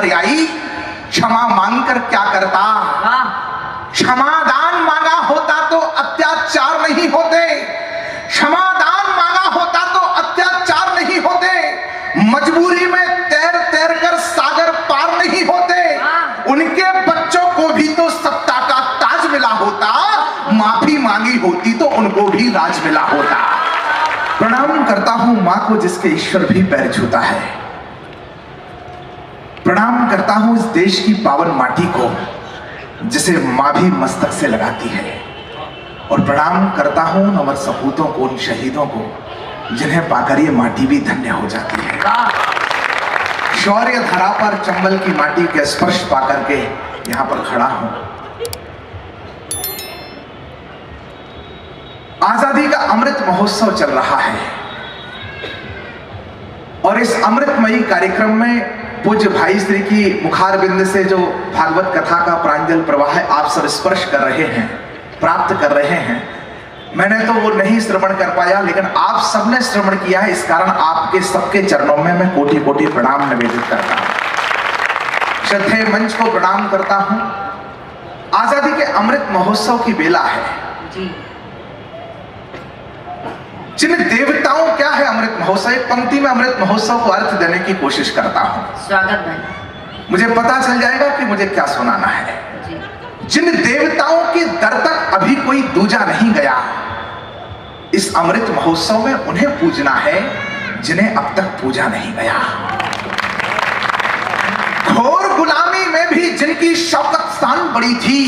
पर्यायी क्षमा मांगकर क्या करता। क्षमादान मांगा होता तो अत्याचार नहीं होते, क्षमादान मांगा होता तो अत्याचार नहीं होते, मजबूरी में तैर तैर कर सागर पार नहीं होते, उनके बच्चों को भी तो सत्ता का ताज मिला होता, माफी मांगी होती तो उनको भी राज मिला होता। प्रणाम करता हूं मां को जिसके ईश्वर भी पैर छूता है, प्रणाम करता हूं इस देश की पावन माटी को जिसे मां भी मस्तक से लगाती है, और प्रणाम करता हूं उन अमर सपूतों को, उन शहीदों को जिन्हें पाकर ये माटी भी धन्य हो जाती है। शौर्य धरा पर चंबल की माटी के स्पर्श पाकर के यहां पर खड़ा हूं। आजादी का अमृत महोत्सव चल रहा है और इस अमृतमयी कार्यक्रम में पूज्य भाई श्री की मुखारबिंद से जो भागवत कथा का प्रांजल प्रवाह है आप सब स्पर्श कर रहे हैं, प्राप्त कर रहे हैं। मैंने तो वो नहीं श्रवण कर पाया, लेकिन आप सबने श्रवण किया है, इस कारण आपके सबके चरणों में मैं कोटि कोटि प्रणाम निवेदित करता हूं। श्रद्धेय मंच को प्रणाम करता हूं। आजादी के अमृत महोत्सव की बेला है जी। जिन देवताओं, क्या है अमृत महोत्सव, एक पंक्ति में अमृत महोत्सव को अर्थ देने की कोशिश करता हूं। स्वागत भाई। मुझे पता चल जाएगा कि मुझे क्या सुनाना है। जिन देवताओं के दर तक अभी कोई दूजा नहीं गया, इस अमृत महोत्सव में उन्हें पूजना है जिन्हें अब तक पूजा नहीं गया। घोर गुलामी में भी जिनकी शौकत शान बड़ी थी,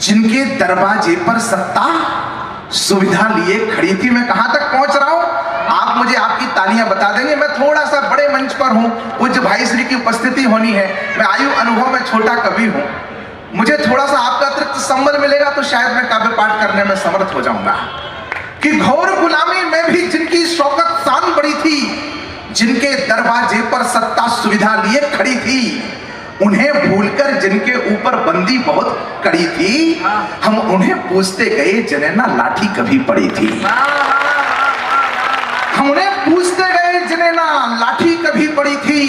जिनके दरवाजे पर सत्ता सुविधा लिए खड़ी थी। मैं कहां तक पहुंच रहा हूं, आप मुझे आपकी तालियां बता देंगे। मैं थोड़ा सा बड़े मंच पर हूं, पूज्य भाई श्री की उपस्थिति होनी है, मैं आयु अनुभव में छोटा कवि हूं, मुझे थोड़ा सा आपका अतिरिक्त संबल मिलेगा तो शायद मैं काव्य पाठ करने में समर्थ हो जाऊंगा। कि घोर गुलामी में भी जिनकी शौकत शान बड़ी थी, जिनके दरवाजे पर सत्ता सुविधा लिए खड़ी थी, उन्हें भूलकर जिनके ऊपर बंदी बहुत कड़ी थी, हम उन्हें पूछते गए जिन्हें ना लाठी कभी पड़ी थी। हम उन्हें पूछते गए जिन्हें ना लाठी कभी पड़ी थी,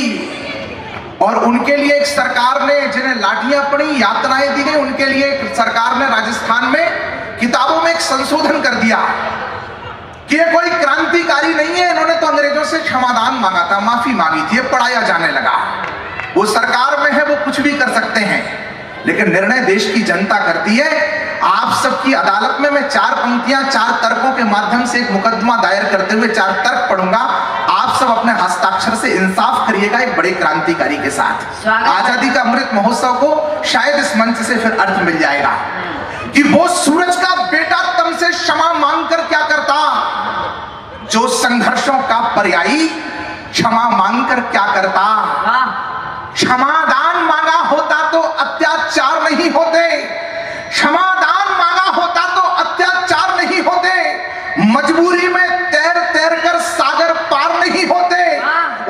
और उनके लिए एक सरकार ने, जिन्हें लाठियां पड़ी, यातनाएं दी गई, उनके लिए एक सरकार ने राजस्थान में किताबों में एक संशोधन कर दिया कि ये कोई क्रांतिकारी नहीं है, इन्होंने तो अंग्रेजों से क्षमादान मांगा था, माफी मांगी थी, पढ़ाया जाने लगा। वो सरकार में है, वो कुछ भी कर सकते हैं, लेकिन निर्णय देश की जनता करती है। आप सबकी अदालत में मैं 4 पंक्तियां 4 तर्कों के माध्यम से एक मुकदमा दायर करते हुए 4 तर्क पढ़ूंगा। आप सब अपने हस्ताक्षर से इंसाफ करिएगा एक बड़े क्रांतिकारी के साथ। आजादी का अमृत महोत्सव को शायद इस मंच से फिर अर्थ मिल जाएगा कि वो सूरज का बेटा तुमसे क्षमा मांगकर क्या करता, जो संघर्षों का पर्यायी क्षमा मांगकर क्या करता। क्षमादान मांगा होता तो अत्याचार नहीं होते, क्षमादान मांगा होता तो अत्याचार नहीं होते, मजबूरी में तैर तैर कर सागर पार नहीं होते,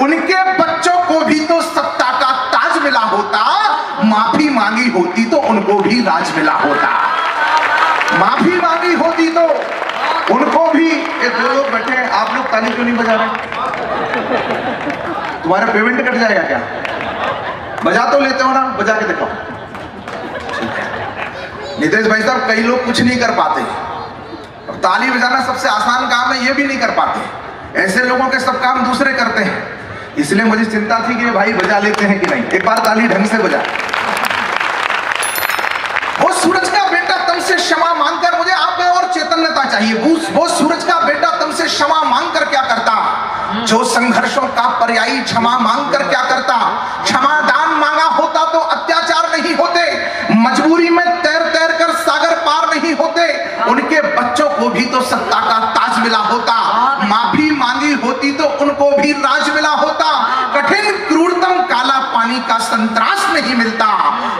उनके बच्चों को भी तो सत्ता का ताज मिला होता, माफी मांगी होती तो उनको भी राज मिला होता। माफी मांगी होती तो उनको भी। ये 2 लोग बैठे हैं, आप लोग ताली क्यों नहीं बजा रहे? तुम्हारा पेमेंट कट जाएगा क्या? बजा तो लेते हो ना, बजा के दिखाओ। नितेश भाई साहब, कई लोग कुछ नहीं कर पाते, और ताली बजाना सबसे आसान काम है, ये भी नहीं कर पाते। ऐसे लोगों के सब काम दूसरे करते हैं, इसलिए मुझे चिंता थी कि भाई बजा लेते हैं कि नहीं। एक बार ताली ढंग से बजा। वो सूरज का बेटा तुमसे क्षमा मांगकर, मुझे आप में और चैतन्यता चाहिए। वो सूरज का बेटा तुमसे क्षमा मांगकर क्या करता, जो संघर्षों का पर्यायी क्षमा मांगकर क्या करता। क्षमादान मांगा होता तो अत्याचार नहीं होते, मजबूरी में तैर तैर कर सागर पार नहीं होते, उनके बच्चों को भी तो सत्ता का ताज मिला होता, माफी मांगी होती तो उनको भी राज मिला होता, कठिन क्रूरतम काला पानी का संत्रास नहीं मिलता,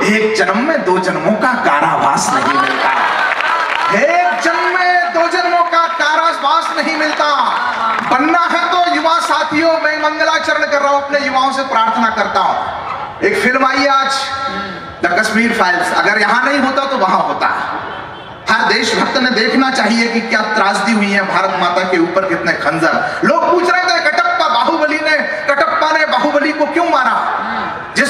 एक जन्म में 2 जन्मों का कारावास नहीं मिलता, एक जन्म में 2 जन्मों का कारावास नहीं मिलता। बनना है तो युवा साथियों, मैं मंगलाचरण कर रहा हूं, अपने युवाओं से प्रार्थना करता हूं। एक फिल्म आई आज, द कश्मीर फाइल्स, अगर यहां नहीं होता तो वहां होता। हर देशभक्त ने देखना चाहिए कि क्या त्रासदी हुई है भारत माता के ऊपर, कितने खंजर। लोग पूछ रहे थे कटप्पा ने बाहुबली को क्यों मारा। जिस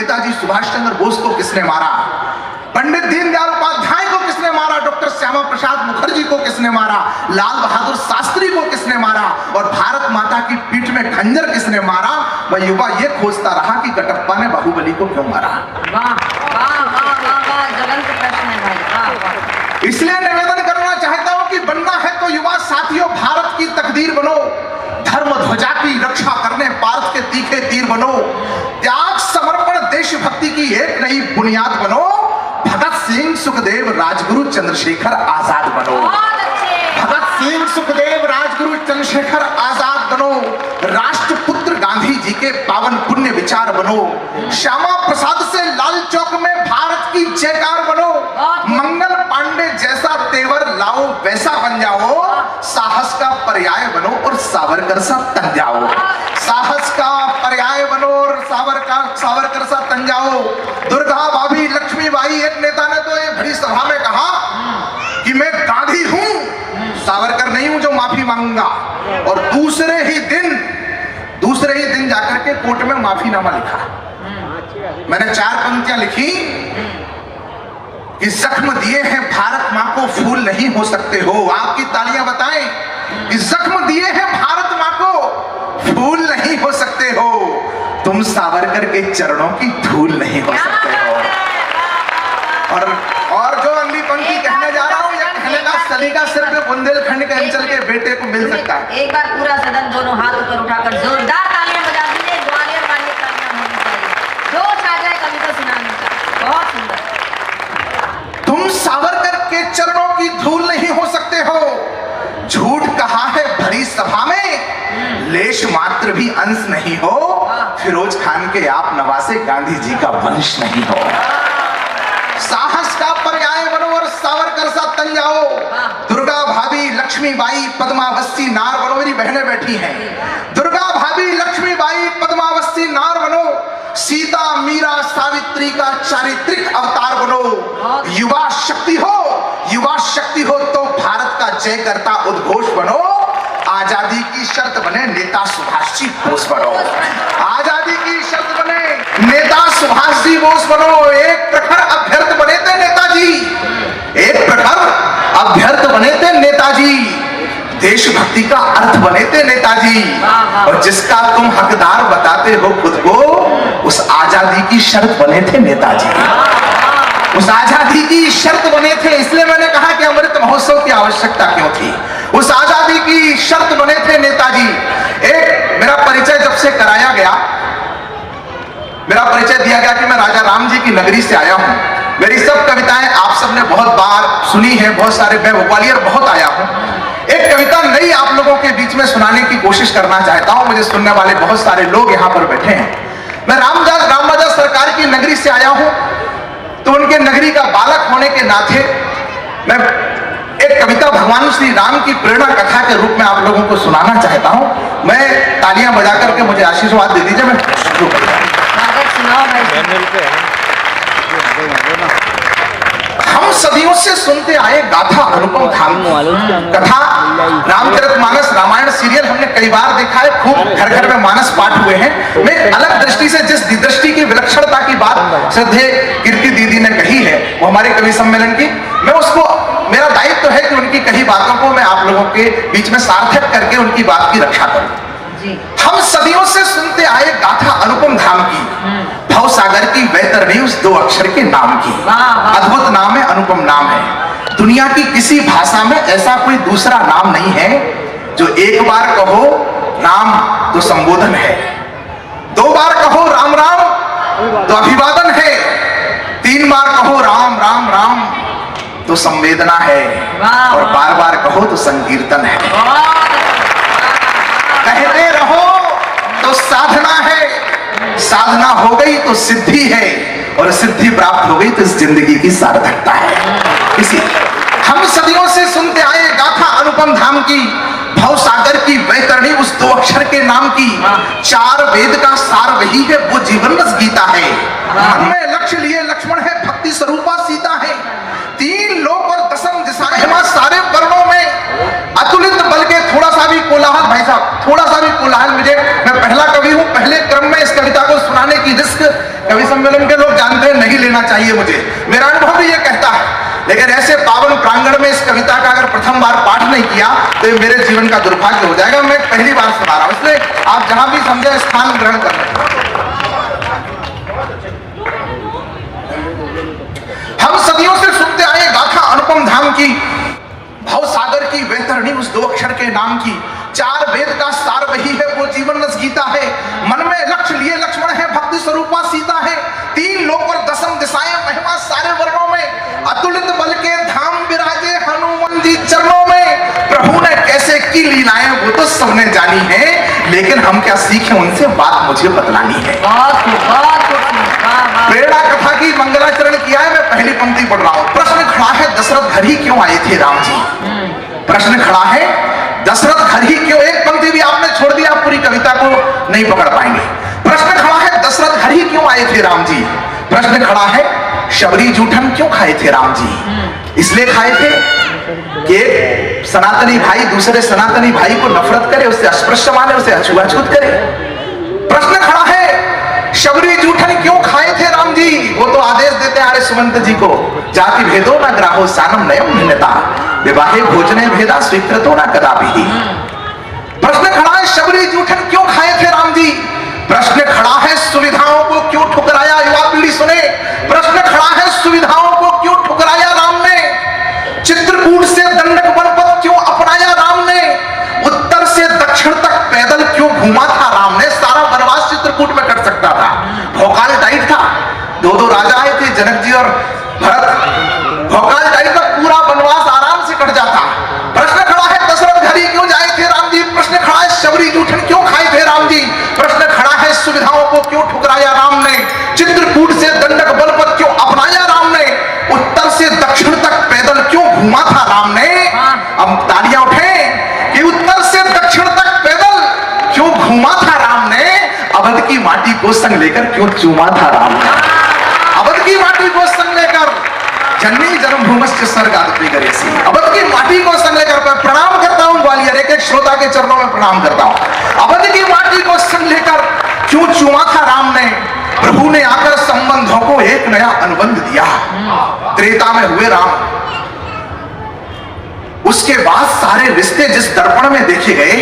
नेताजी सुभाष चंद्र बोस को किसने मारा, पंडित दीनदयाल उपाध्याय को किसने मारा, डॉक्टर श्यामा प्रसाद मुखर्जी को किसने मारा, लाल बहादुर शास्त्री को किसने मारा और भारत माता की पीठ में खंजर किसने मारा। वह युवा ये खोजता रहा कि कटप्पा ने बाहुबली को क्यों मारा। वाह वाह वाह वाह वाह, ज्वलंत प्रश्न है भाई, वाह वाह। इसलिए निवेदन करना चाहता हूं कि बनना है तो युवा साथियों भारत की तकदीर बनो, धर्म ध्वजा की रक्षा करने पार्थ के तीखे तीर बनो, त्याग समर्पण देशभक्ति की एक नई बुनियाद बनो, भगत सिंह सुखदेव राजगुरु चंद्रशेखर आजाद बनो। भगत सिंह सुखदेव राजगुरु चंद्रशेखर आजाद बनो, राष्ट्रपुत्र गांधी जी के पावन पुण्य विचार बनो, श्यामा प्रसाद से लाल चौक में भारत की जयकार बनो, मंगल पांडे जैसा तेवर लाओ वैसा बन जाओ, साहस का पर्याय बनो और सावरकर सा तन जाओ। साहस का पर्याय बनो और सावरकर सा तन जाओ। दुर्गा भाभी लक्ष्मीबाई, एक नेता ने तो ये बड़ी सभा में कहा कि मैं गांधी हूं, सावरकर नहीं हूं जो माफी मांगूंगा। और दूसरे ही दिन जाकर के कोर्ट में माफीनामा लिखा। मैंने 4 पंक्तियां लिखी कि जख्म दिए हैं भारत मां को फूल नहीं हो सकते हो। आपकी तालियां बताएं कि जख्म दिए हैं भारत मां को फूल नहीं हो सकते हो, तुम सावरकर के चरणों की धूल नहीं हो सकते हो। और जो अगली पंक्ति कहने जा रहा हूं, यह कहने का सलीका सिर्फ बुंदेलखंड के अंचल के बेटे को मिल सकता है। एक बार पूरा सदन दोनों हाथ ऊपर उठाकर जोरदार तालियां बजा दीजिए, ग्वालियर वाली तालियां होनी चाहिए, जोश आ जाए कविता सुनाने का। बहुत सुंदर। तुम सावरकर के चरणों की धूल नहीं हो सकते हो, झूठ कहा है भरी सभा में, लेश मात्र भी अंश नहीं हो, फिरोज खान के आप नवासे गांधी जी का वंश नहीं हो। साहस का पर्याय बनो और सावरकर सा तन जाओ। दुर्गा भाभी लक्ष्मीबाई पद्मावती नार बनो। मेरी बहनें बैठी हैं। दुर्गा भाभी लक्ष्मीबाई पद्मावती नार बनो, सीता मीरा सावित्री का चारित्रिक अवतार बनो। युवा शक्ति हो तो भारत का जय करता उद्घोष बनो। आजादी की शर्त बने नेता सुभाष जी बोस बनो। आजादी की शर्त बने नेता सुभाष जी बोस बनो। एक प्रखर अभ्यर्थ बने थे नेताजी, एक प्रखर अभ्यर्थ बने थे नेताजी, देशभक्ति का अर्थ बने थे नेताजी। और जिसका तुम हकदार बताते हो खुद को, उस आजादी की शर्त बने थे नेताजी, उस आजादी की शर्त बने थे। इसलिए मैंने कहा कि अमृत महोत्सव की आवश्यकता क्यों थी। उस आजादी की शर्त बने थे नेताजी। एक मेरा परिचय जब से कराया गया, मेरा परिचय दिया गया कि मैं राजा राम जी की नगरी से आया हूं। मेरी सब कविताएं आप सबने बहुत बार सुनी है, बहुत सारे, मैं ग्वालियर बहुत आया हूं। एक कविता नई आप लोगों के बीच में सुनाने की कोशिश करना चाहता हूं। मुझे सुनने वाले बहुत सारे लोग यहाँ पर बैठे हैं। मैं रामराजा सरकार की नगरी से आया हूं, तो उनके नगरी का बालक होने के नाते मैं एक कविता भगवान श्री राम की प्रेरणा कथा के रूप में आप लोगों को सुनाना चाहता हूं। मैं तालियां बजा करके मुझे आशीर्वाद दे दीजिए। मैं शुरू करूंगा। हम सदियों से सुनते आए गाथा अनुपम धाम कथा, रामचरितमानस रामायण सीरियल हमने कई बार देखा है, खूब घर घर में मानस पाठ हुए हैं। मैं अलग दृष्टि से जिस दृष्टि की विलक्षणता की बात श्रद्धेय कीर्ति दीदी ने कही है, वो हमारे कवि सम्मेलन की, मैं उसको, मेरा दायित्व है कि उनकी कही बातों को मैं आप लोगों के बीच में सार्थक करके उनकी बात की रक्षा करूं। हम सदियों से सुनते आए गाथा अनुपम धाम की, भव सागर की वैतरणी उस 2 अक्षर के नाम की। अद्भुत नाम है, अनुपम नाम है। दुनिया की किसी भाषा में ऐसा कोई दूसरा नाम नहीं है जो एक बार कहो राम तो संबोधन है, 2 बार कहो राम राम तो अभिवादन है, 3 बार कहो राम राम राम तो संवेदना है, और बार बार कहो तो संकीर्तन है। कहते रहो तो साधना है, साधना हो गई तो सिद्धि है, और सिद्धि प्राप्त हो गई तो इस जिंदगी की सार्थकता है। इसी हम सदियों से सुनते आए गाथा अनुपम धाम की, भव सागर की वैतरणी उस 2 अक्षर के नाम की, 4 वेद का सार वही है, वो जीवन रस गीता है। हमें लक्ष्य लिए लक्ष्मण है, भक्ति स्वरूपा सीता है, 3 लोक और दशम दिशाएं हैं, सारे वर्णों में अतुलित बल के थोड़ा सा भी कोलाहल, भाई साहब थोड़ा सा भी कोलाहल मुझे, मैं पहला कवि हूं, पहले क्रम में इस कविता को सुनाने की रिस्क कवि सम्मेलन के लोग जानते हैं, नहीं लेना चाहिए मुझे, मेरा अनुभव भी ये कहता है। लेकिन ऐसे पावन प्रांगण में इस कविता का अगर प्रथम बार पाठ नहीं किया तो ये मेरे जीवन का दुर्भाग्य हो जाएगा। मैं पहली बार सुना रहा हूं, इसलिए आप जहां भी समझे स्थान ग्रहण कर लें। हम सदियों से सुनते आए गाथा अनुपम धाम की, भव सागर की वैतरणी उस दो अक्षर के नाम की, चार वेद का सार वही है, वो जीवन रस गीता है, मन में लक्ष्य लिए लक्ष्मण है, भक्ति स्वरूपा सीता है, तीन लोक और दसम दिशाएं महिमा सारे वर्णों में, अतुलित बल के धाम विराजे हनुमान जी चरणों में, प्रभु ने कैसे की लीलाएं वो तो सबने जानी है, लेकिन हम क्या सीखे उनसे, बात मुझे बतलानी है। प्रेरणा कथा की मंगलाचरण किया है, मैं पहली पंक्ति पढ़ रहा हूं। प्रश्न खड़ा है दशरथ घर ही क्यों आए थे राम जी, प्रश्न खड़ा है दशरथ घर ही क्यों, एक पंक्ति भी आपने छोड़ दिया आप पूरी कविता को नहीं पकड़ पाएंगे। प्रश्न खड़ा है दशरथ घर ही क्यों आए थे राम जी, प्रश्न खड़ा है शबरी जूठन क्यों खाए थे राम जी, इसलिए खाए थे कि सनातनी भाई दूसरे सनातनी भाई को नफरत करे, उससे अस्पृश्य माने, उसे अछूत करे। प्रश्न खड़ा है शबरी जूठन क्यों खाए थे राम जी, वो तो आदेश देते हैं आर्य सुमंत जी को, जाति भेदो ना ग्राहो सानम नयम भिन्नता, विवाहे भोजने भेदा स्वीकृतो ना कदापि। प्रश्न खड़ा है शबरी जूठन क्यों खाए थे राम जी, प्रश्न खड़ा है सुविधाओं को क्यों ठुकराया, युवा पीढ़ी सुने, प्रश्न खड़ा है सुविधाओं को क्यों ठुकराया राम ने, चित्रकूट से दंडक बनपत क्यों अपनाया राम ने, उत्तर से दक्षिण तक पैदल क्यों घूमा था राम ने, सारा वनवास चित्रकूट में कट सकता था, भोकाल टाइट था, दो राजा आए थे जनक जी और भरत, भोकाल टाइट था, पूरा वनवास आराम से कट जाता। प्रश्न खड़ा है दशरथ घर ही क्यों जाए थे राम जी, प्रश्न खड़ा है शबरी जूठन क्यों खाए थे राम जी, प्रश्न खड़ा है सुविधाओं को क्यों ठुकराया राम ने, चित्रकूट से दंडक बलपत क्यों अपनाया राम ने, उत्तर से दक्षिण तक पैदल क्यों घूमा था राम ने। अब तालियां उठे कि उत्तर से दक्षिण तक पैदल क्यों घूमा था राम ने, अवध की माटी को संग लेकर क्यों चूमा था राम ने, अवध की माटी को संग लेकर, जननी जन्मभूमश्च स्वर्गादपि गरेसी, अवध की माटी को संग लेकर, मैं प्रणाम करता हूं ग्वालियर, एक एक श्रोता के चरणों में प्रणाम करता हूं, अवध की माटी को संग लेकर क्यों चूमा था राम ने, प्रभु ने आकर संबंधों को एक नया अनुबंध दिया, त्रेता में हुए राम, उसके बाद सारे रिश्ते जिस दर्पण में देखे गए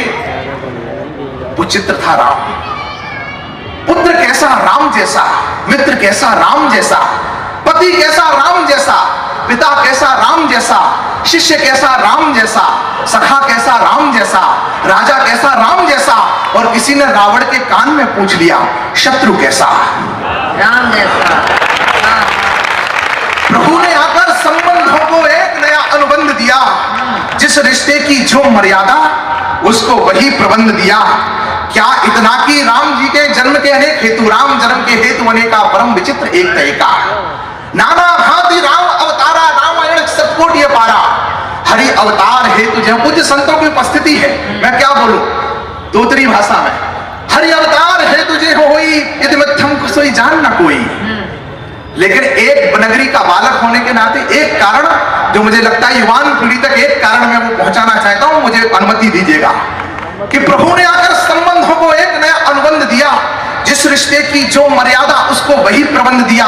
वो चित्र था राम, पुत्र कैसा राम जैसा, मित्र कैसा राम जैसा, पति कैसा राम जैसा, पिता कैसा राम जैसा, शिष्य कैसा राम जैसा, सखा कैसा राम जैसा, राजा कैसा राम जैसा, और किसी ने रावण के कान में पूछ लिया शत्रु कैसा राम जैसा। प्रभु ने आकर संबंधों को एक नया अनुबंध दिया, जिस रिश्ते की जो मर्यादा उसको वही प्रबंध दिया। क्या इतना कि राम जी के जन्म के अनेक हेतु, राम जन्म के हेतु अनेका, परम विचित्र एक तय का, नाना भांति राम अवतारा, रामायण सबकोट ये पारा, हरि अवतार हेतु जब पूज्य संतों की उपस्थिति है, मैं क्या बोलूं दूसरी भाषा में, हरि अवतार हेतु जे होई यदि मध्यम सोई जान ना कोई। लेकिन एक नगरी का बालक होने के नाते एक कारण जो मुझे लगता है युवान पीढ़ी तक एक कारण मैं वो पहुंचाना चाहता हूं, मुझे अनुमति दीजिएगा कि प्रभु ने आकर संबंधों को एक नया अनुबंध दिया, जिस रिश्ते की जो मर्यादा उसको वही प्रबंध दिया।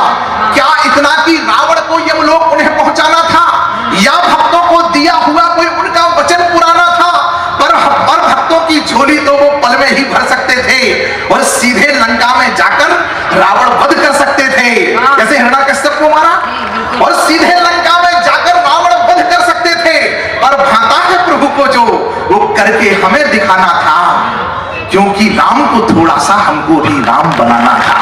क्या इतना कि रावण को यमलोक उन्हें पहुंचाना था, या भक्तों को दिया हुआ कोई उनका वचन पुराना था, पर भक्तों की झोली तो वो पल में ही भर सकते थे और सीधे लंका में जाकर रावण वध कर सकते थे, जैसे हिरण्यकश्यप को मारा और सीधे लंका में जाकर रावण वध कर सकते थे, पर भाता है प्रभु को जो वो करके हमें दिखाना था, क्योंकि राम को थोड़ा सा हमको भी राम बनाना था,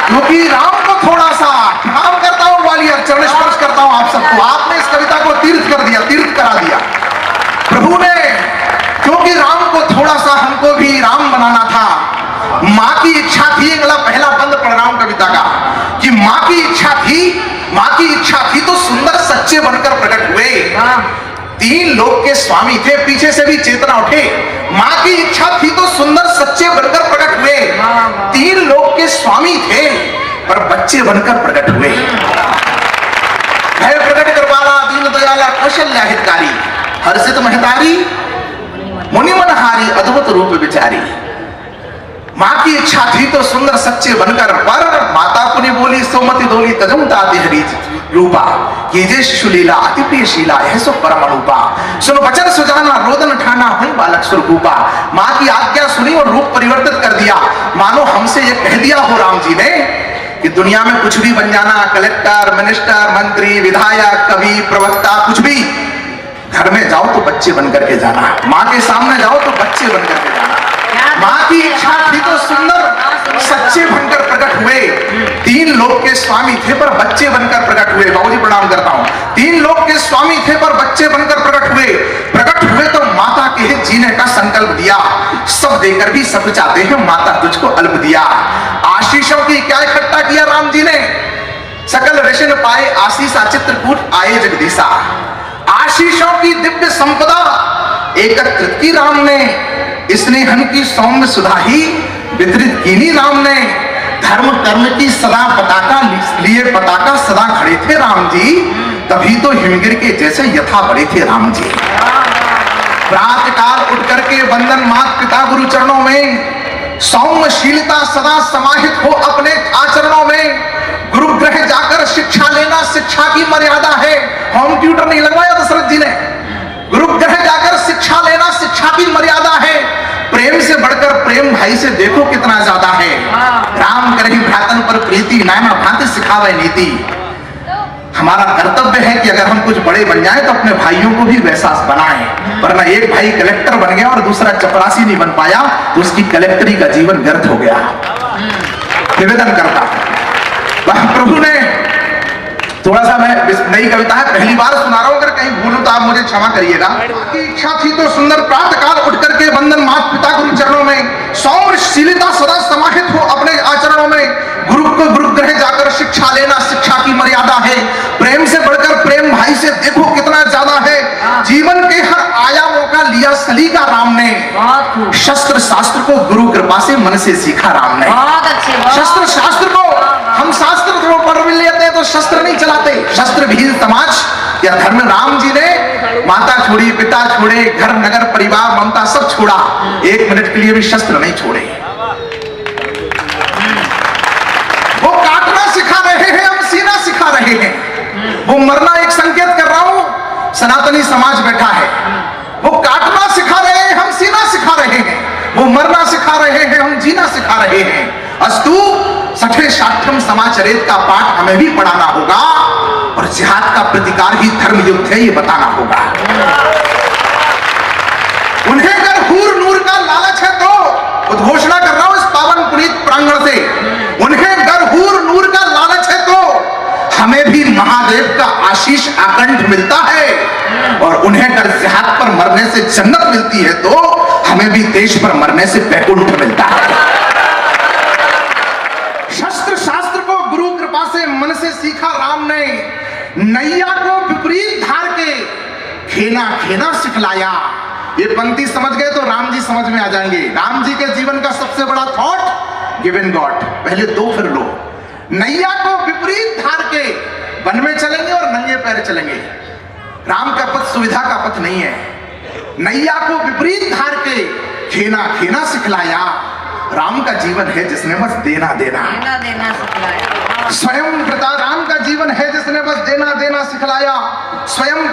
क्योंकि राम को थोड़ा सा, प्रणाम करता हूं ग्वालियर, चरण स्पर्श करता हूं आप सबको, आपने इस कविता को तीर्थ कर दिया, तीर्थ करा दिया प्रभु ने, क्योंकि राम को थोड़ा सा हमको भी राम बनाना था। माँ की इच्छा थी, अगला पहला बंद पढ़ रहा हूं कविता का, कि माँ की इच्छा थी तो सुंदर सच्चे बनकर प्रकट हुए, तीन लोक के स्वामी थे, पीछे से भी चेतना उठे, माँ की इच्छा थी तो सुंदर सच्चे बनकर प्रकट हुए, तीन लोक के स्वामी थे पर बच्चे बनकर प्रकट हुए, भय प्रकट करवाला दीन दयाला कौशल्या हितकारी, हर्षित महतारी मुनि मनहारी अद्भुत रूप विचारी। माँ की इच्छा थी तो सुंदर सच्चे बनकर, पर माता पुनि बोली सोमति दोली तजम ताति हरि रूपा, कीजे शिशु लीला अति प्रिय शीला यह सो परम अनुपा, सुनो वचन सुजाना रोदन ठाना हूं बालक सुरभूपा। माँ की आज्ञा सुनी और रूप परिवर्तित कर दिया, मानो हमसे ये कह दिया हो राम जी ने कि दुनिया में कुछ भी बन जाना, कलेक्टर, मिनिस्टर, मंत्री, विधायक, कवि, प्रवक्ता, कुछ भी, घर में जाओ तो बच्चे बन करके जाना, माँ के सामने जाओ तो बच्चे बन करके जाना। माँ की इच्छा थी तो सुंदर सच्चे बनकर प्रकट हुए, 3 लोक के स्वामी थे पर बच्चे बनकर प्रकट हुए। बाबूजी प्रणाम करता हूँ। 3 लोक के स्वामी थे पर बच्चे बनकर प्रकट हुए तो माता के जीने का संकल्प दिया, सब देकर भी सब चाहते हैं, माता तुझको अल्प दिया। आशीषों की क्या इकट्ठा किया राम जी ने, सकल ऋषि पाए आशीषा चित्रकूट आए जगदीशा, आशीषों की दिव्य संपदा एकत्रित की राम ने, स्नेहन की सौम्य सुधा ही वितरित कीनी राम ने, धर्म कर्म की सदा पताका लिए पताका सदा खड़े थे राम जी, तभी तो हिमगिर के जैसे यथा बड़े थे राम जी। प्रातःकाल उठ करके वंदन माता पिता गुरु चरणों में, सौम्यशीलता सदा समाहित हो अपने आचरणों में, गुरु गृह जाकर शिक्षा लेना शिक्षा की मर्यादा है। होम ट्यूटर नहीं लगवाया दशरथ जी ने, गुरु गृह जाकर शिक्षा लेना शिक्षा की मर्यादा है। प्रेम से बढ़कर प्रेम भाई से देखो कितना ज्यादा है। राम करहि भ्रातन पर प्रीति, नाना भांति सिखावे नीति। हमारा कर्तव्य है कि अगर हम कुछ बड़े बन जाएं तो अपने भाइयों को भी वैसा बनाएं, वरना एक भाई कलेक्टर बन गया और दूसरा चपरासी नहीं बन पाया तो उसकी कलेक्टरी का जीवन व्यर्थ हो गया। निवेदन करता वह प्रभु ने, थोड़ा सा मैं नई कविता है, पहली बार सुना रहा हूं, अगर कहीं भूलूं तो आप मुझे क्षमा करिएगा। की इच्छा थी तो सुंदर प्रातःकाल उठ करके वंदन माता पिता गुरु चरणों में, सौम्यशीलता सदा समाहित हो अपने आचरणों में, गुरु गृह जाकर शिक्षा लेना शिक्षा की मर्यादा है। प्रेम से बढ़कर प्रेम भाई से देखो कितना ज्यादा है। जीवन के हर आयामों का लिया सलीका राम ने, शस्त्र शास्त्र को गुरु कृपा से मन से सीखा राम ने। शस्त्र शास्त्र को हम शास्त्र तो पढ़ भी लेते हैं तो शस्त्र नहीं चलाते। शस्त्र विहीन समाज या धर्म राम जी ने माता छोड़ी, पिता छोड़े, घर नगर परिवार ममता सब छोड़ा, 1 मिनट के लिए भी शस्त्र नहीं छोड़े। वो काटना सिखा रहे हैं, हम सीना सिखा रहे हैं। वो मरना एक संकेत कर रहा हूं, सनातनी समाज बैठा है। वो काटना सिखा रहे हैं, हम सीना सिखा रहे हैं। वो मरना सिखा रहे हैं, हम जीना सिखा रहे हैं। अस्तु 6ठे साठम समाचरित का पाठ हमें भी पढ़ाना होगा और जिहाद का प्रतिकार ही धर्म युद्ध है, ये बताना होगा। उन्हें अगर हूर नूर का लालच है तो उद्घोषणा कर रहा हूं इस पावन पुनीत प्रांगण से, उन्हें अगर हूर नूर का लालच है तो हमें भी महादेव का आशीष आकंठ मिलता है, और उन्हें अगर जिहाद पर मरने से जन्नत मिलती है तो हमें भी देश पर मरने से बैकुंठ मिलता है। शस्त्र शास्त्र को गुरु कृपा से मन से सीखा राम ने, नैया को विपरीत धार के खेना खेना सिखलाया। ये पंक्ति समझ गए तो राम जी समझ में आ जाएंगे। राम जी के जीवन का सबसे बड़ा थॉट गिवन गॉड, पहले 2 फिर लो। नैया को विपरीत धार के वन में चलेंगे और नंगे पैर चलेंगे। राम का पथ सुविधा का पथ नहीं है। नैया को विपरीत धार के खेना खेना सिखलाया। राम का जीवन है जिसने बस देना देना सिखलाया। स्वयं प्रताप राम का जीवन है जिसने बस देना देना सिखलाया। स्वयं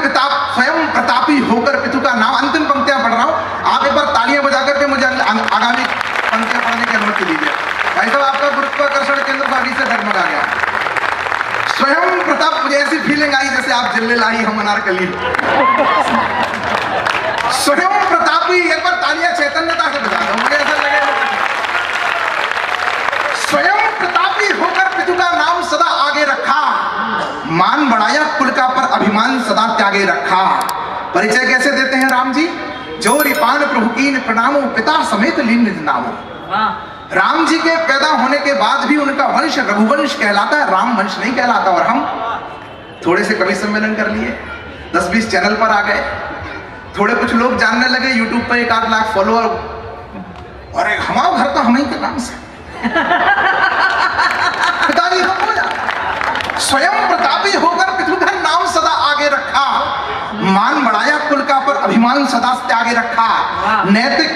प्रतापी होकर पितु का नाम। अंतिम पंक्तियां पढ़ रहा हूं, आप एक बार तालियां बजा करके मुझे आगामी पंक्तियां पढ़ने की अनुमति दीजिए। भाई साहब आपका गुरुत्वाकर्षण केंद्र भाभी से डगमगा गया। स्वयं प्रताप, मुझे ऐसी फीलिंग आई जैसे आप जिले लाई हम अनारकली। स्वयं प्रतापी, एक बार तालियां चैतन्यता से बजा दो, मुझे ऐसा लगे। स्वयं प्रतापी होकर पितु का नाम सदा आगे रखा, मान बढ़ाया कुल का पर अभिमान सदा त्यागे रखा। परिचय कैसे देते हैं राम जी? जो रिपान प्रभु कीन प्रणामो, पिता समेत लीन निज नामो। राम जी के पैदा होने के बाद भी उनका वंश रघुवंश कहलाता है, राम वंश नहीं कहलाता। और हम थोड़े से कवि सम्मेलन कर लिए, 10-20 चैनल पर आ गए, थोड़े कुछ लोग जानने लगे, यूट्यूब पर 1-8 लाख फॉलोअर, और हमारा घर तो हम ही के नाम से पिताजी हम हो जाए। स्वयं प्रतापी होकर पितु का नाम सदा आगे रखा, मान बढ़ाया कुल का पर अभिमान सदा त्यागे रखा। नैतिक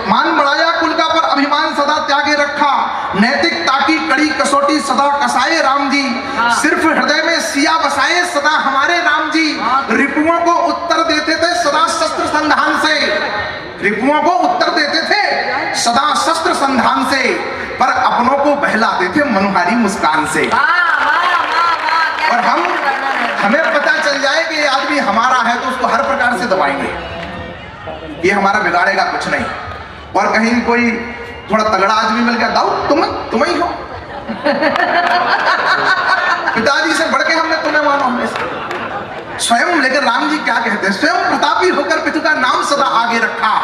मान बढ़ाया कुल का पर अभिमान सदा त्यागे रखा, नैतिकता की कड़ी कसौटी सदा कसाए राम जी, सिर्फ हृदय में सिया बसाए सदा हमारे राम जी, रिपुओं को उत्तर देते थे सदा शस्त्र संधान से, रिपुओं को उत्तर देते थे सदा शस्त्र संधान से, पर अपनों को बहलाते थे मनोहारी मुस्कान से। और हमें पता चल जाए कि ये आदमी हमारा है तो उसको हर प्रकार से दबाएंगे, ये हमारा बिगाड़ेगा कुछ नहीं। और कहीं कोई थोड़ा तगड़ा आदमी मिल गया, दाऊ तुम ही हो, पिताजी से बढ़ के हमने तुम्हें मानो हमेशा स्वयं। लेकिन राम जी क्या कहते हैं, स्वयं प्रतापी होकर पिता का नाम सदा आगे रखा,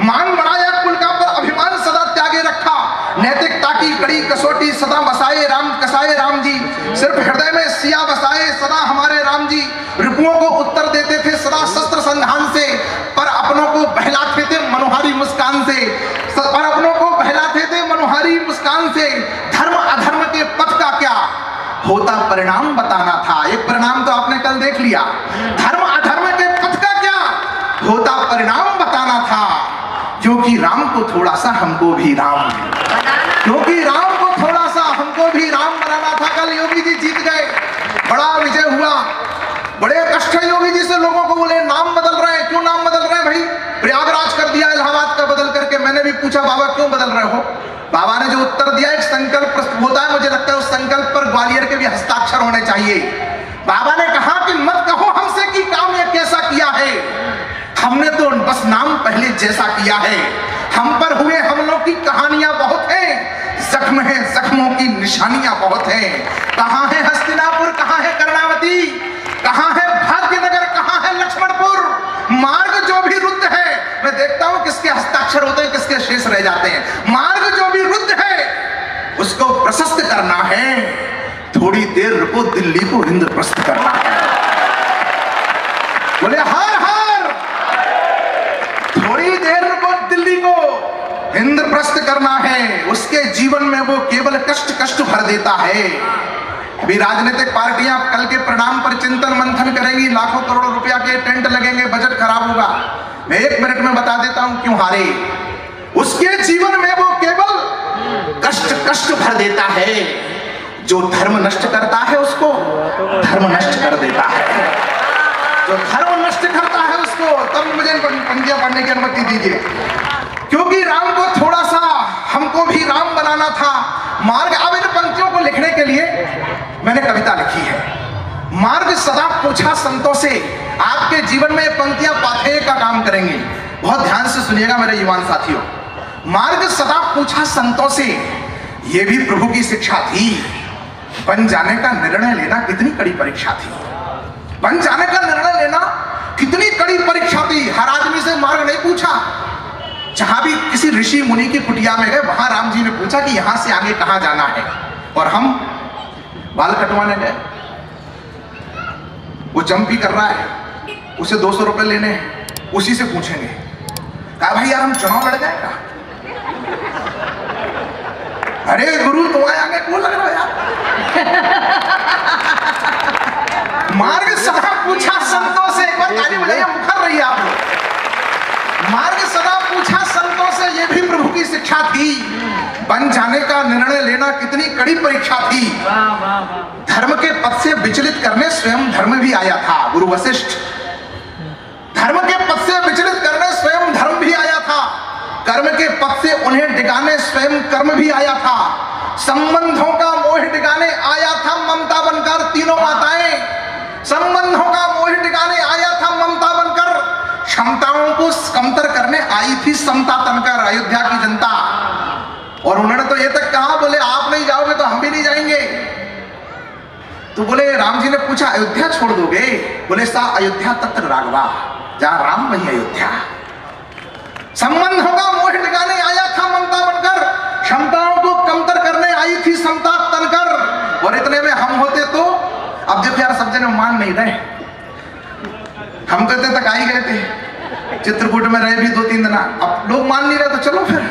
मान बढ़ाया कुल का पर अभिमान सदा त्यागे रखा, नैतिकता की कड़ी कसौटी सदा बसाए कसाए राम जी, सिर्फ हृदय में सिया बसाए सदा हमारे राम जी, रिपुओं को उत्तर देते थे सदा शस्त्र संधान से, पर अपनों को बहलाते थे मनोहारी मुस्कान से, पर अपनों को बहलाते थे मनोहारी मुस्कान से। धर्म अधर्म के पथ का क्या होता परिणाम बताना था, एक परिणाम तो आपने कल देख लिया। धर्म अधर्म के पथ का क्या होता परिणाम बताना था, क्योंकि राम को थोड़ा सा हमको भी राम, क्योंकि राम को थोड़ा सा हमको भी राम बनाना था। कल योगी जी जीत गए, बड़ा विजय हुआ, बड़े कष्ट है योगी जी से। लोगों को बोले नाम बदल रहे हैं, क्यों नाम बदल रहे हैं भाई? प्रयागराज कर दिया इलाहाबाद का बदल करके। मैंने भी पूछा बाबा क्यों बदल रहे हो? बाबा ने जो उत्तर दिया, एक संकल्प होता है, मुझे लगता है उस संकल्प पर ग्वालियर के भी हस्ताक्षर होने चाहिए। बाबा ने कहा कि मत कहो हमसे कि काम ये कैसा किया है, हमने तो बस नाम पहले जैसा किया है, हम पर हुए हमलों की कहानियां बहुत हैं, जख्म है जख्मों की निशानियां बहुत हैं। कहां है हस्तिनापुर, कहां है कर्णावती, कहां है भाग्यनगर, कहां है लक्ष्मणपुर, मार्ग जो भी रुद्ध है, मैं देखता हूं किसके हस्ताक्षर होते हैं, किसके शेष रह जाते हैं। मार्ग जो भी रुद्ध है उसको प्रशस्त करना है, थोड़ी देर रुको दिल्ली को इंद्रप्रस्थ करना है। बोले हार हार, थोड़ी देर रुको दिल्ली को इंद्रप्रस्थ करना है। उसके जीवन में वो केवल कष्ट कष्ट भर देता है। अभी राजनीतिक पार्टियां कल के परिणाम पर चिंतन मंथन करेंगी, लाखों करोड़ों रुपया के टेंट लगेंगे, बजट खराब होगा। मैं 1 मिनट में बता देता हूं क्यों हारे। उसके जीवन में वो केवल कष्ट कष्ट भर देता है। जो धर्म नष्ट करता है उसको धर्म नष्ट कर देता है, जो धर्म नष्ट करता है उसको। तब मुझे पंक्तियां पढ़ने की अनुमति दीजिए, क्योंकि राम को थोड़ा सा हमको भी राम बनाना था। मार्ग, अब इन पंक्तियों को लिखने के लिए मैंने कविता लिखी है। मार्ग सदा पूछा संतों से, आपके जीवन में पंक्तियां पाथेय का काम करेंगी। बहुत ध्यान से सुनिएगा मेरे युवान साथियों। मार्ग सदा पूछा संतों से, यह भी प्रभु की शिक्षा थी। बन जाने का निर्णय लेना कितनी कड़ी परीक्षा थी, बन जाने का निर्णय लेना कितनी कड़ी परीक्षा थी। हर आदमी से मार्ग नहीं पूछा। जहां भी किसी ऋषि मुनि की कुटिया में गए, वहां राम जी ने पूछा कि यहां से आगे कहां जाना है। और हम बाल कटवाने गए, वो जंपी कर रहा है, उसे 200 रुपए लेने हैं, उसी से पूछेंगे। कहा भाई यार हम चुनाव लड़ गए क्या? अरे गुरु तुम्हारे आगे क्यों लग रहा है यार? मार्ग सदा पूछा संतों से, एक बार ताली बजाइए, मुखर रही आप लोग। मार्ग सदा पूछा संतों से, यह भी प्रभु की शिक्षा थी। बन जाने का निर्णय लेना कितनी कड़ी परीक्षा थी। धर्म के पथ से विचलित करने स्वयं धर्म भी आया था। गुरु वशिष्ठ, धर्म के पथ से विचलित करने स्वयं धर्म भी आया था। कर्म के पथ से उन्हें डिगाने स्वयं कर्म भी आया था। संबंधों का मोह डिगाने आया था ममता बनकर तीनों माताएं, संबंधों का मोह डिगाने आया था ममता बनकर। क्षमताओं को कमतर करने आई थी समता तनकर अयोध्या की जनता। और उन्होंने तो ये तक कहा, बोले आप नहीं जाओगे तो हम भी नहीं जाएंगे। तो बोले, राम जी ने पूछा अयोध्या छोड़ दोगे? बोले सा अयोध्या तत्र राघवा, जहां राम वहीं अयोध्या। संबंधों का मोह डिगाने आया था ममता बनकर, क्षमताओं को कमतर करने आई थी समता तनकर। और इतने में हम होते तो, अब देखो यार सब जने मान नहीं रहे, हम कहते तक आ ही गए थे, चित्रकूट में रहे भी 2-3 दिन, अब लोग मान नहीं रहे तो चलो फिर।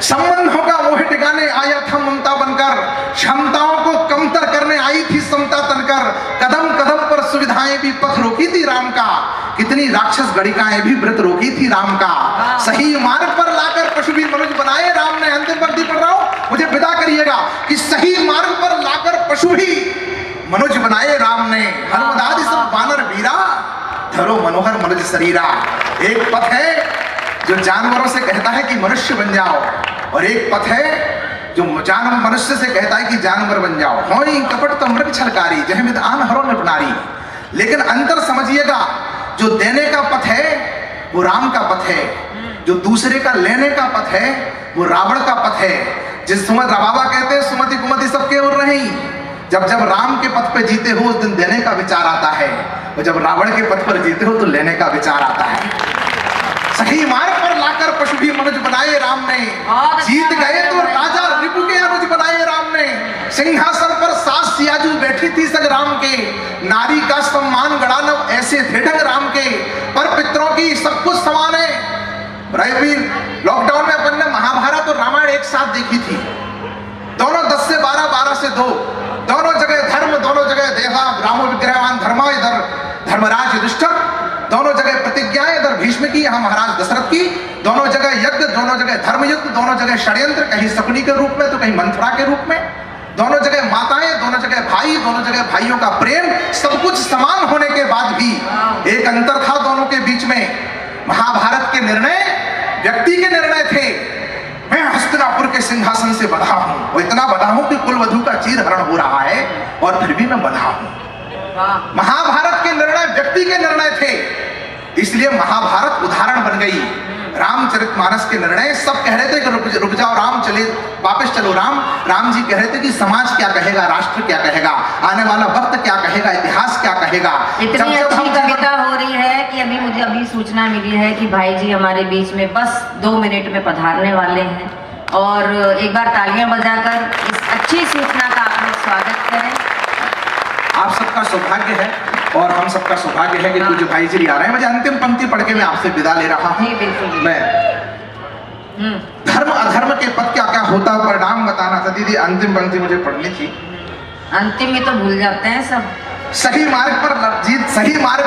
संबंधों का मोह टिकाने आया था ममता बनकर, क्षमताओं को कमतर करने आई थी समता तनकर, कदम कदम पर सुविधाएं भी पथ रोकी थी राम का, कितनी राक्षस गणिकाएं भी व्रत रोकी थी राम का, सही मार्ग पर लाकर पशु भी मनुष्य बनाए राम ने। अंतिम पंक्ति पढ़ रहा हूं, मुझे विदा करिएगा कि सही मार्ग पर लाकर पशु भी मनुष्य बनाए राम ने, हनुमदादि सब बानर वीरा, धरो मनोहर मनुज शरीरा। एक पथ है जो जानवरों से कहता है कि मनुष्य बन जाओ, और एक पथ है जो मनुष्य से कहता है कि जानवर बन जाओ। होई कपट तो मृग छलकारी, जहमिद आन हरो नटनारी। लेकिन अंतर समझिएगा, जो देने का पथ है वो राम का पथ है, जो दूसरे का लेने का पथ है वो रावण का पथ है। जिस सुमति बाबा कहते हैं सुमति कुमति सबके उर रही, जब जब राम के पथ पे जीते हो उस दिन देने का विचार आता है, और जब रावण के पथ पर जीते हो तो लेने का विचार आता है। सही मार्ग पर लाकर पशु भी मनुज बनाए राम ने, जीत गए तो राजा रिपु के अनुज बनाए राम ने। सिंहासन पर सास सियाजू बैठी थी संग्राम के, नारी का सम्मान गड़ानव ऐसे थे ढंग राम के, पर पितरों की सब कुछ समान है। लॉकडाउन में अपन ने महाभारत और रामायण एक साथ देखी थी, दोनों 10 से 12, 12 से 2, दोनों जगह धर्म, दोनों जगह देहा रामो विग्रहवान धर्मा, इधर धर्मराज युधिष्ठिर, दोनों जगह प्रतिज्ञाएं, इधर भीष्म की, यहाँ महाराज दशरथ की, दोनों जगह यज्ञ, दोनों जगह धर्मयुद्ध, दोनों जगह षड्यंत्र, कहीं शकुनी के रूप में तो कहीं मंथरा के रूप में, दोनों जगह माताएं, दोनों जगह भाई, दोनों जगह भाइयों का प्रेम, सब कुछ समान होने के बाद भी एक अंतर था दोनों के बीच में। महाभारत के निर्णय व्यक्ति के निर्णय थे। मैं हस्तिनापुर के सिंहासन से बंधा हूं, वो इतना बंधा हूं कि कुलवधु का चीरहरण हो रहा है और फिर भी मैं बंधा हूं। महाभारत के निर्णय व्यक्ति के निर्णय थे, इसलिए महाभारत उदाहरण बन गई। रामचरितमानस के निर्णय सब कह रहे थे कि रुक जाओ राम, चले वापस चलो राम। राम जी कह रहे थे कि समाज क्या कहेगा, राष्ट्र क्या कहेगा, आने वाला वक्त क्या कहेगा, इतिहास क्या कहेगा। इतनी अच्छी कविता हो रही है कि मुझे अभी सूचना मिली है कि भाई जी हमारे बीच में बस 2 मिनट में पधारने वाले हैं, और एक बार तालियां बजाकर इस अच्छी सूचना का आप लोग स्वागत करें। आप सबका सौभाग्य है और हम सबका सौभाग्य है कि पूज्य भाई जी आ रहे हैं। मुझे अंतिम पंक्ति पढ़ के मैं आपसे विदा ले रहा हूँ। मैं धर्म अधर्म के पद क्या क्या होता है परिणाम बताना था। दीदी अंतिम पंक्ति मुझे पढ़नी थी। अंतिम में तो भूल जाते हैं सब। सही मार्ग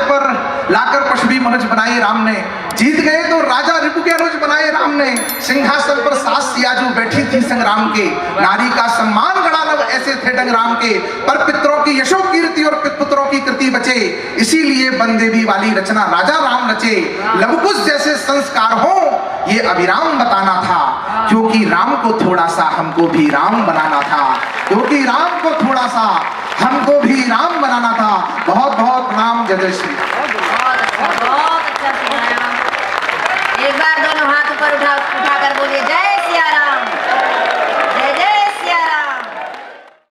पर लाकर पशु भी मनुज बनाए राम ने, जीत गए तो राजा रिपु के अनुज बनाए राम ने। सिंहासन पर सास सियाजू बैठी थी संग्राम के, नारी का सम्मान गड़ानव ऐसे थे ढंग राम के, पर पितरों की यशो कीर्ति और पुत्रों की कृति बचे, इसीलिए बंदेवी वाली रचना राजा राम रचे। लवकुश जैसे संस्कार हो ये अभिराम बताना था, क्योंकि राम को थोड़ा सा हमको भी राम बनाना था, क्योंकि राम को थोड़ा सा हमको भी राम बनाना था। बहुत बहुत प्रणाम। जय श्री। बहुत अच्छा सुनाया। एक बार दोनों हाथ ऊपर उठाकर बोलिए